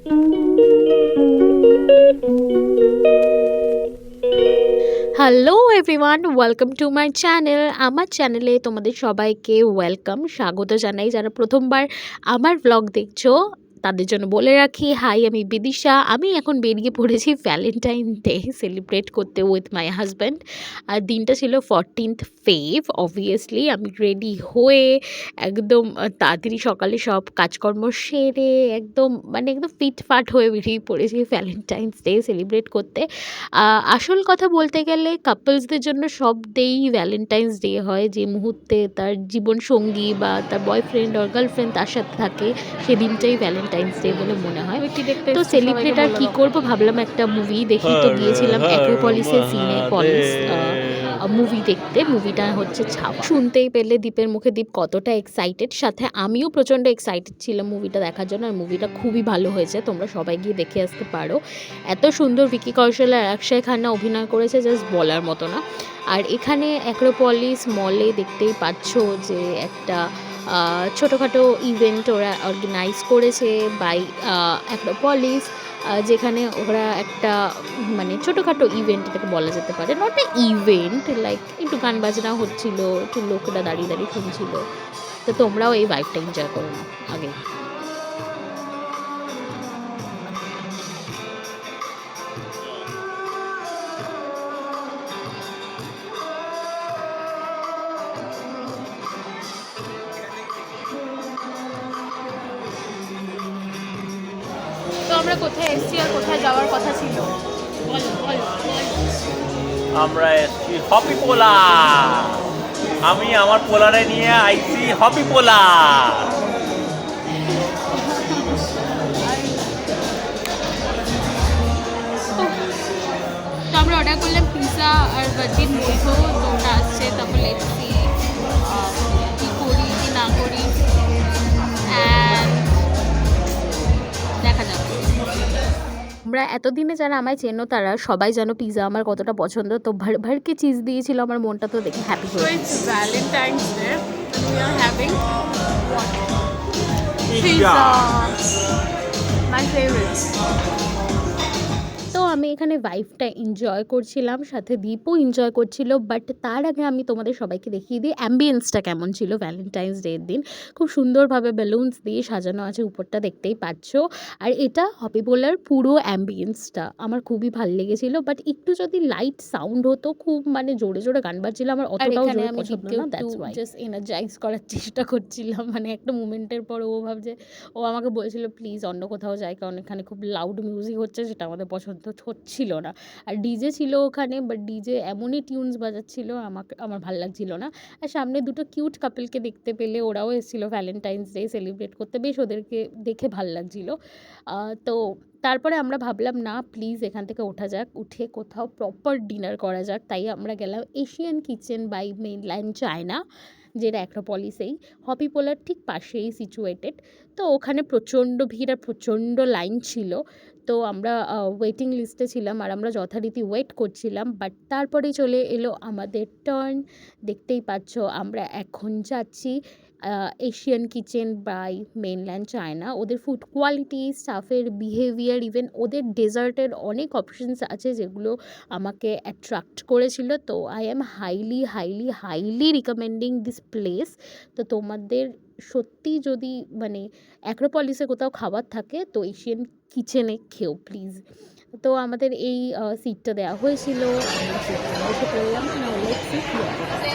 Hello everyone, welcome to my channel. আমার চ্যানেলে তোমাদের সবাইকে ওয়েলকাম, স্বাগত জানাই। যারা প্রথমবার আমার ব্লগ দেখছো তাদের জন্য বলে রাখি, হাই, আমি বিদিশা। আমি এখন বেরিয়ে পড়েছি ভ্যালেন্টাইন ডে সেলিব্রেট করতে উইথ মাই হাজব্যান্ড। আর দিনটা ছিল 14th ফেভ। অবভিয়াসলি আমি রেডি হয়ে একদম তাড়াতাড়ি সকালে সব কাজকর্ম সেরে একদম ফিটফাট হয়ে বেরিয়ে পড়েছি ভ্যালেন্টাইন্স ডে সেলিব্রেট করতে। আসল কথা বলতে গেলে কাপলসদের জন্য সব ডেই ভ্যালেন্টাইন্স ডে হয়। যে মুহূর্তে তার জীবন সঙ্গী বা তার বয়ফ্রেন্ড আর গার্লফ্রেন্ড তার সাথে থাকে, সেদিনটাই ভ্যালেন্টাইন্স ডে বলে মনে হয়। তো সেলিব্রেট আর কী করবো, ভাবলাম একটা মুভি দেখি। তো গিয়েছিলাম অ্যাক্রোপলিসের সিনেপলিস মুভি দেখতে। মুভিটা হচ্ছে ছাওয়া। শুনতেই পেলে দীপের মুখে দীপ কতটা এক্সাইটেড, সাথে আমিও প্রচণ্ড এক্সাইটেড ছিলাম মুভিটা দেখার জন্য। আর মুভিটা খুবই ভালো হয়েছে, তোমরা সবাই গিয়ে দেখে আসতে পারো। এত সুন্দর ভিকি কৌশল আর অক্ষয় খান্না অভিনয় করেছে, জাস্ট বলার মতো না। আর এখানে অ্যাক্রোপলিস মলে দেখতেই পাচ্ছ যে একটা ছোটোখাটো ইভেন্ট ওরা অর্গানাইজ করেছে বাই অ্যাক্রোপলিস, যেখানে ওরা একটা মানে ছোটোখাটো ইভেন্ট এটাকে বলা যেতে পারে, নট এ ইভেন্ট, লাইক একটু গান বাজনা হচ্ছিল, একটু লোকরা দাঁড়িয়ে দাঁড়িয়ে শুনছিল। তো তোমরাও এই ভাইবটা এনজয় করো না আগে। তো আমরা কোথায় এসেছি আর কোথায় যাওয়ার কথা ছিল? আমরা এসছি হপি পোলা। আমি আমার পোলারে নিয়ে আইছি হপি পোলা। তো আমরা অর্ডার করলাম পিৎজা আর ভার্জিন মোজো, তো ওটা আসছে। তারপর লেটস সি কী করি কি না করি, অ্যান্ড দেখা যাবে। আমরা এতদিনে যারা আমায় চেনো তারা সবাই জানো পিৎজা আমার কতটা পছন্দ। তো ভরকে চিজ দিয়েছিল, আমার মনটা তো দেখে হ্যাপি So হয়ে it's Valentine's Day and we are having what? Pizza. My favorite. তো আমি এখানে ভাইবটা এনজয় করছিলাম, সাথে দীপও এনজয় করছিল। বাট তার আগে আমি তোমাদের সবাইকে দেখিয়ে দিই অ্যাম্বিয়েন্সটা কেমন ছিল ভ্যালেন্টাইন্স ডের দিন। খুব সুন্দরভাবে বেলুনস দিয়ে সাজানো আছে, উপরটা দেখতেই পাচ্ছ। আর এটা হপি পোলার পুরো অ্যাম্বিয়েন্সটা আমার খুবই ভালো লেগেছিলো। বাট একটু যদি লাইট সাউন্ড হতো, খুব মানে জোরে জোরে গান বাজছিল, আমার অতটাও জোরে পছন্দ না। দ্যাটস ওয়াই জাস্ট এনার্জাইজ করার চেষ্টা করছিলাম। মানে একটা মুমেন্টের পর ও ভাবছে, ও আমাকে বলেছিল প্লিজ অন্য কোথাও যাই, কারণ এখানে খুব লাউড মিউজিক হচ্ছে, সেটা আমাদের পছন্দ হচ্ছিল না। আর ডিজে ছিল ওখানে, বাট ডিজে এমনই টিউনস বাজাচ্ছিল আমার ভালো লাগছিল না। আর সামনে দুটো কিউট কাপলকে দেখতে পেলে, ওরাও এসেছিলো ভ্যালেন্টাইন্স ডে সেলিব্রেট করতে, বেশ ওদেরকে দেখে ভালো লাগছিলো। তো তারপরে আমরা ভাবলাম না, প্লিজ এখান থেকে ওঠা যাক, উঠে কোথাও প্রপার ডিনার করা যাক। তাই আমরা গেলাম Asian kitchen by mainland China, যেটা অ্যাক্রোপলিসেই হপি পোলার ঠিক পাশেই সিচুয়েটেড। তো ওখানে প্রচণ্ড ভিড় আর প্রচণ্ড লাইন ছিল। তো আমরা ওয়েটিং লিস্টে ছিলাম আর আমরা যথারীতি ওয়েট করছিলাম। বাট তারপরেই চলে এলো আমাদের টার্ন। দেখতেই পাচ্ছ আমরা এখন যাচ্ছি Asian kitchen by mainland China. ওদের ফুড কোয়ালিটি, স্টাফের বিহেভিয়ার, ইভেন ওদের ডেজার্টের অনেক অপশনস আছে যেগুলো আমাকে অ্যাট্রাক্ট করেছিল। তো I am highly highly highly recommending this place. তো তোমাদের সত্যি যদি মানে অ্যাক্রোপলিসে কোথাও খাবার থাকে তো এশিয়ান কিচেনে খেও প্লিজ। তো আমাদের এই সিটটা দেওয়া হয়েছিল, আমরা সিটটা বসে পড়লাম। না লেটস সি কি অবস্থা।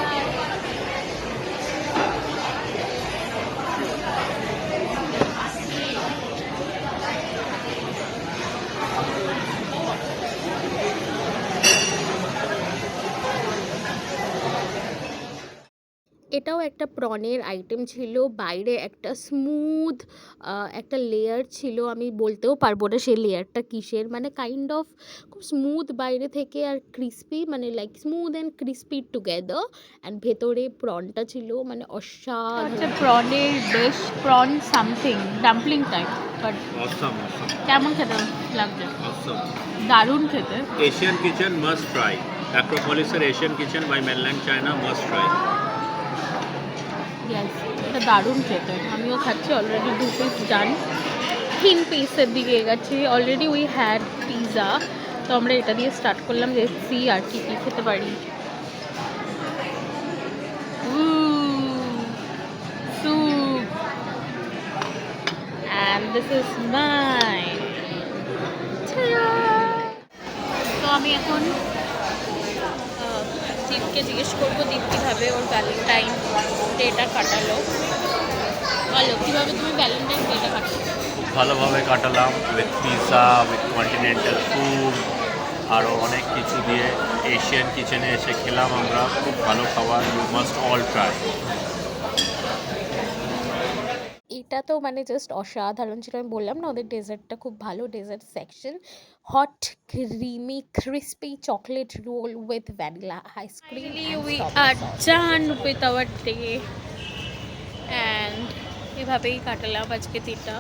এটাও একটা প্রনের আইটেম ছিল, বাইরে একটা স্মুথ একটা লেয়ার ছিল, আমি বলতেও পারবো না সেই লেয়ারটা কিসের, মানে কাইন্ড অফ খুব স্মুথ বাইরে থেকে আর ক্রিস্পি, মানে like smooth and crispy together. And ভেতরে প্রনটা ছিল মানে অসাধারণ। প্রনের dish, prawn something dumpling type, but কেমন খেতে লাগছে? দারুণ খেতে। Asian kitchen must try. অ্যাক্রোপলিসের Asian kitchen by mainland China must try. এটা দারুণ খেতে, আমিও খাচ্ছি অলরেডি 2 পিস ডান। থিন পিসের দিকে এগাচ্ছি। অলরেডি উই হ্যাড পিৎজা, তো আমরা এটা দিয়ে স্টার্ট করলাম যে সি আর কি কী খেতে পারি। Soup. And this is mine. তো আমি এখন দীপকে জিজ্ঞেস করবো দীপ কীভাবে ওর ভ্যালেন্টাইন ডেটা কাটালো। বলো কীভাবে তুমি ভ্যালেন্টাইন ডেটা কাটালো? খুব ভালোভাবে কাটালাম with pizza, with continental food, আরও অনেক কিছু দিয়ে এশিয়ান কিচেনে এসে খেলাম আমরা। খুব ভালো খাবার, ইউ মাস্ট অল ট্রাই। এটা তো মানে জাস্ট অসাধারণ ছিল। আমি বললাম না ওদের ডেজার্টটা খুব ভালো, dessert section. Hot creamy crispy chocolate roll with vanilla ice cream. We are done with our day and এভাবেই কাটালাম আজকে দিনটা।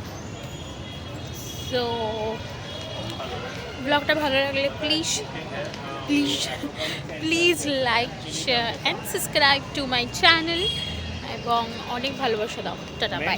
সো ব্লগটা ভালো লাগলে please please please like share and subscribe to my channel এবং অনেক ভালোবাসা দাও। Tata bye.